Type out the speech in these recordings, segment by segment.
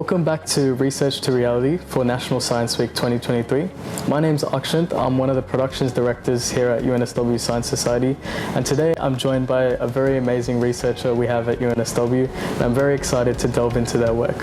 Welcome back to Research to Reality for National Science Week 2023. My name's Akshant. I'm one of the productions directors here at UNSW Science Society, and today I'm joined by a very amazing researcher we have at UNSW, and I'm very excited to delve into their work.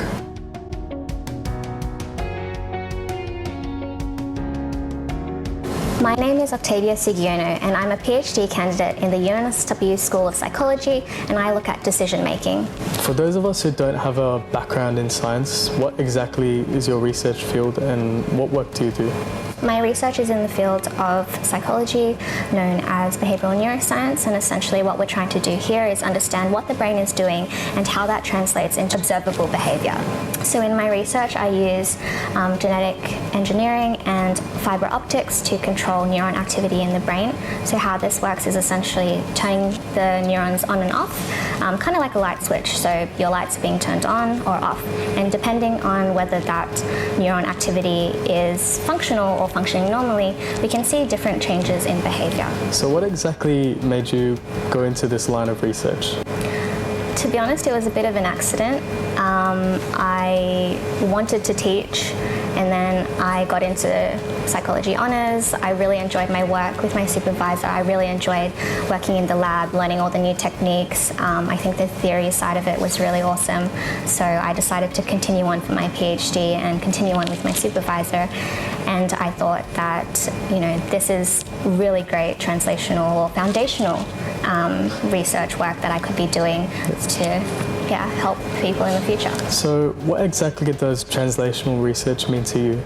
My name is Octavia Soegyono, and I'm a PhD candidate in the UNSW School of Psychology, and I look at decision making. For those of us who don't have a background in science, what exactly is your research field and what work do you do? My research is in the field of psychology, known as behavioral neuroscience, and essentially what we're trying to do here is understand what the brain is doing and how that translates into observable behavior. So in my research, I use genetic engineering and fiber optics to control neuron activity in the brain. So how this works is essentially turning the neurons on and off, kind of like a light switch. So your lights are being turned on or off, and depending on whether that neuron activity is functional or functioning normally, we can see different changes in behavior. So what exactly made you go into this line of research? To be honest, it was a bit of an accident. I wanted to teach, and then I got into psychology honors. I really enjoyed my work with my supervisor. I really enjoyed working in the lab, learning all the new techniques. I think the theory side of it was really awesome. So I decided to continue on for my PhD and continue on with my supervisor. And I thought that, this is really great translational or foundational research work that I could be doing to help people in the future. So what exactly does translational research mean to you?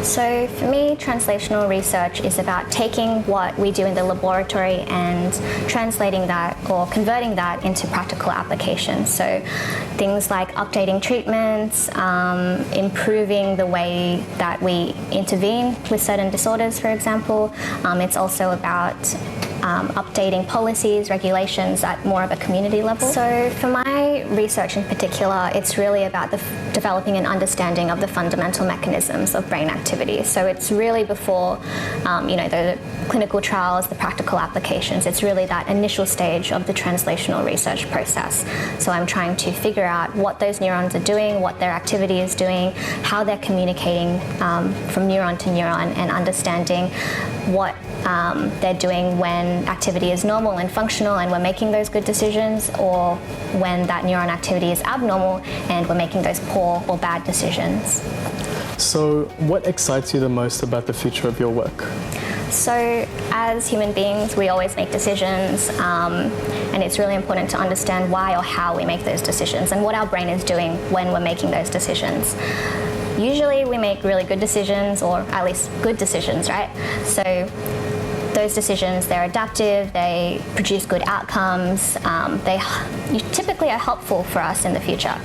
So for me, translational research is about taking what we do in the laboratory and translating that or converting that into practical applications. So things like updating treatments, improving the way that we intervene with certain disorders, for example. It's also about updating policies, regulations at more of a community level. So for my research in particular, it's really about developing an understanding of the fundamental mechanisms of brain activity. So it's really before, the clinical trials, the practical applications. It's really that initial stage of the translational research process. So I'm trying to figure out what those neurons are doing, what their activity is doing, how they're communicating from neuron to neuron, and understanding what they're doing when activity is normal and functional and we're making those good decisions, or when that neuron activity is abnormal and we're making those poor or bad decisions. So what excites you the most about the future of your work? So as human beings, we always make decisions, and it's really important to understand why or how we make those decisions and what our brain is doing when we're making those decisions. Usually we make really good decisions, or at least good decisions, right? So those decisions, they're adaptive, they produce good outcomes, they typically are helpful for us in the future.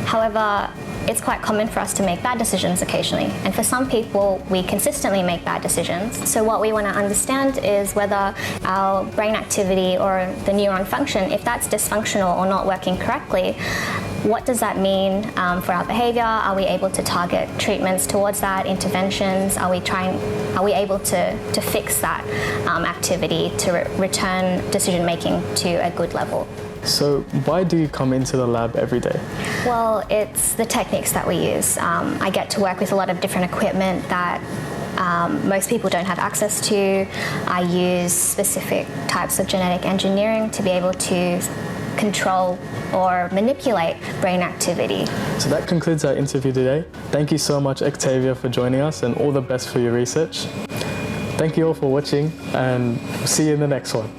However, it's quite common for us to make bad decisions occasionally, and for some people, we consistently make bad decisions. So what we want to understand is whether our brain activity or the neuron function, if that's dysfunctional or not working correctly, what does that mean for our behavior? Are we able to target treatments towards that, interventions? Are we able to fix that activity to return decision making to a good level? So why do you come into the lab every day? Well, it's the techniques that we use. I get to work with a lot of different equipment that most people don't have access to. I use specific types of genetic engineering to be able to control or manipulate brain activity. So that concludes our interview today. Thank you so much, Octavia, for joining us, and all the best for your research. Thank you all for watching, and see you in the next one.